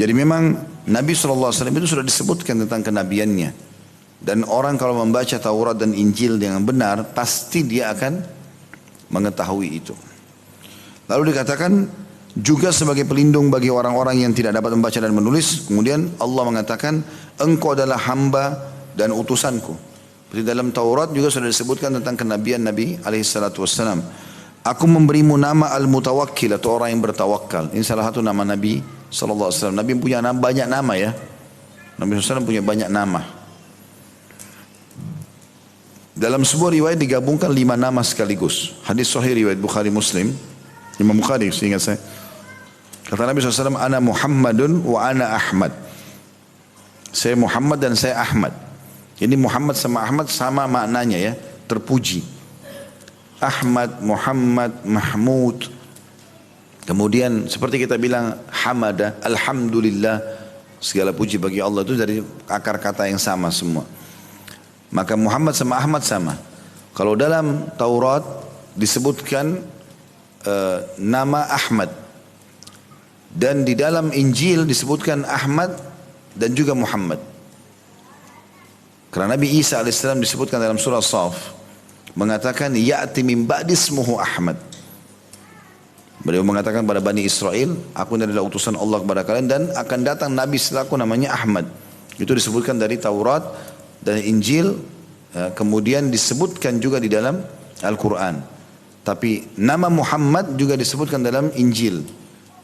Jadi memang Nabi SAW itu sudah disebutkan tentang kenabiannya. Dan orang kalau membaca Taurat dan Injil dengan benar, pasti dia akan mengetahui itu. Lalu dikatakan juga sebagai pelindung bagi orang-orang yang tidak dapat membaca dan menulis. Kemudian Allah mengatakan, engkau adalah hamba dan utusanku. Seperti dalam Taurat juga sudah disebutkan tentang kenabian Nabi SAW. Aku memberimu nama Al-Mutawakkil atau orang yang bertawakal. Ini salah satu nama Nabi SAW. Nabi punya banyak nama ya. Nabi SAW punya banyak nama. Dalam sebuah riwayat digabungkan 5 nama sekaligus. Hadis sahih riwayat Bukhari Muslim. Imam Bukhari seingat saya. Kata Nabi SAW, ana Muhammadun wa ana Ahmad. Saya Muhammad dan saya Ahmad. Ini Muhammad sama Ahmad sama maknanya ya. Terpuji. Ahmad, Muhammad, Mahmud. Kemudian seperti kita bilang hamada, alhamdulillah, segala puji bagi Allah itu dari akar kata yang sama semua. Maka Muhammad sama Ahmad sama. Kalau dalam Taurat disebutkan nama Ahmad. Dan di dalam Injil disebutkan Ahmad dan juga Muhammad. Karena Nabi Isa alaihissalam disebutkan dalam surah Saf. Mengatakan ya'ti min ba'di ismuhu Ahmad. Beliau mengatakan pada Bani Israel, aku ini adalah utusan Allah kepada kalian dan akan datang Nabi selaku namanya Ahmad. Itu disebutkan dari Taurat dan Injil, kemudian disebutkan juga di dalam Al-Quran. Tapi nama Muhammad juga disebutkan dalam Injil.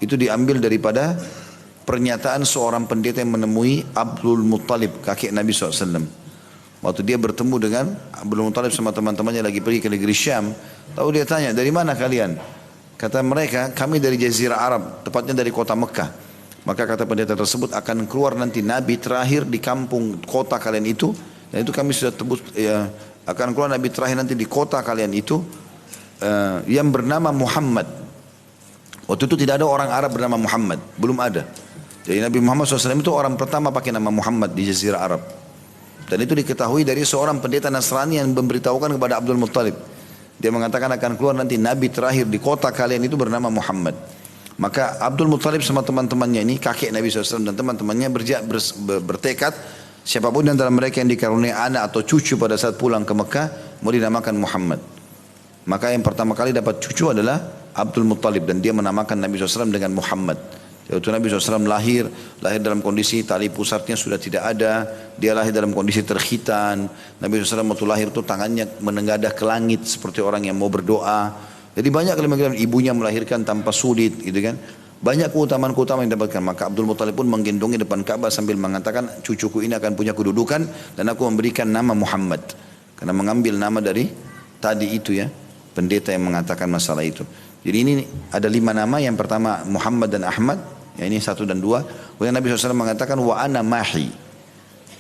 Itu diambil daripada pernyataan seorang pendeta yang menemui Abdul Muttalib, kakek Nabi SAW. Waktu dia bertemu dengan Abdul Muttalib sama teman-temannya lagi pergi ke negeri Syam. Tahu dia tanya, dari mana kalian? Kata mereka, kami dari Jazirah Arab, tepatnya dari kota Mekah. Maka kata pendeta tersebut, akan keluar nanti Nabi terakhir di kampung kota kalian itu. Dan itu kami sudah tebus, ya, akan keluar Nabi terakhir nanti di kota kalian itu, yang bernama Muhammad. Waktu itu tidak ada orang Arab bernama Muhammad, belum ada. Jadi Nabi Muhammad SAW itu orang pertama pakai nama Muhammad di Jazirah Arab. Dan itu diketahui dari seorang pendeta Nasrani yang memberitahukan kepada Abdul Muttalib. Dia mengatakan akan keluar nanti Nabi terakhir di kota kalian itu bernama Muhammad. Maka Abdul Muttalib sama teman-temannya ini, kakek Nabi SAW dan teman-temannya bertekad, siapapun di antara mereka yang dikaruniai anak atau cucu pada saat pulang ke Mekah, mau dinamakan Muhammad. Maka yang pertama kali dapat cucu adalah Abdul Muttalib dan dia menamakan Nabi SAW dengan Muhammad. Waktu Nabi SAW lahir dalam kondisi tali pusatnya sudah tidak ada. Dia lahir dalam kondisi terkhitan. Nabi SAW waktu lahir itu tangannya menengadah ke langit seperti orang yang mau berdoa. Jadi banyak kalimat ibunya melahirkan tanpa sulit gitu kan. Banyak keutamaan-keutamaan yang didapatkan. Maka Abdul Muttalib pun menggendongi depan Ka'bah sambil mengatakan cucuku ini akan punya kedudukan dan aku memberikan nama Muhammad. Karena mengambil nama dari tadi itu ya, pendeta yang mengatakan masalah itu. Jadi ini ada 5 nama. Yang pertama Muhammad dan Ahmad. Ya, ini 1 dan 2. Kemudian Nabi SAW mengatakan wa ana mahi.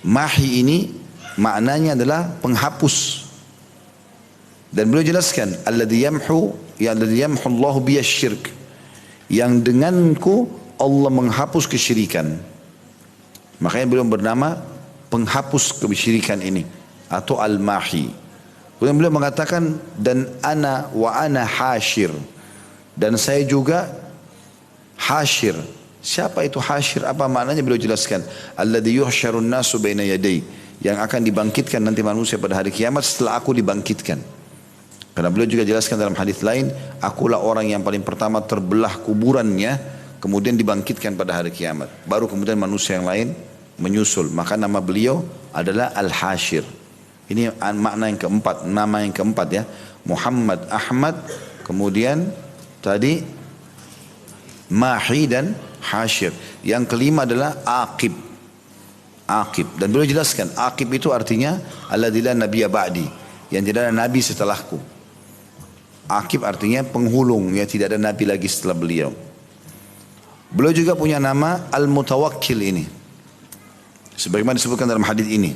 Mahi ini maknanya adalah penghapus. Dan beliau jelaskan alladzi yamhu Allahu biyasyirk. Yang denganku Allah menghapus kesyirikan. Makanya beliau bernama penghapus kesyirikan ini atau al-mahi. Kemudian beliau mengatakan dan ana hashir. Dan saya juga hashir. Siapa itu hashir? Apa maknanya? Beliau jelaskan. Alladzi yuhsyarun nasu baina yaday. Yang akan dibangkitkan nanti manusia pada hari kiamat setelah aku dibangkitkan. Karena beliau juga jelaskan dalam hadis lain, akulah orang yang paling pertama terbelah kuburannya, kemudian dibangkitkan pada hari kiamat. Baru kemudian manusia yang lain menyusul. Maka nama beliau adalah Al-Hashir. Ini makna yang keempat, nama yang keempat ya. Muhammad, Ahmad, kemudian tadi Mahi dan Hashir. Yang kelima adalah Aqib. Aqib. Dan beliau jelaskan, Aqib itu artinya alladzi la nabiyya ba'di, yang tidak ada nabi setelahku. Aqib artinya penghulung, ya tidak ada nabi lagi setelah beliau. Beliau juga punya nama Al-Mutawakkil ini. Sebagaimana disebutkan dalam hadis ini.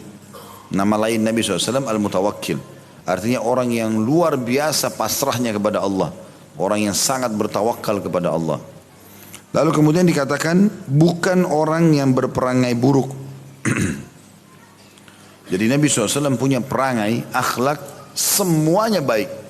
Nama lain Nabi SAW Al-Mutawakkil. Artinya orang yang luar biasa pasrahnya kepada Allah. Orang yang sangat bertawakal kepada Allah. Lalu kemudian dikatakan bukan orang yang berperangai buruk. Jadi Nabi SAW punya perangai, akhlak semuanya baik.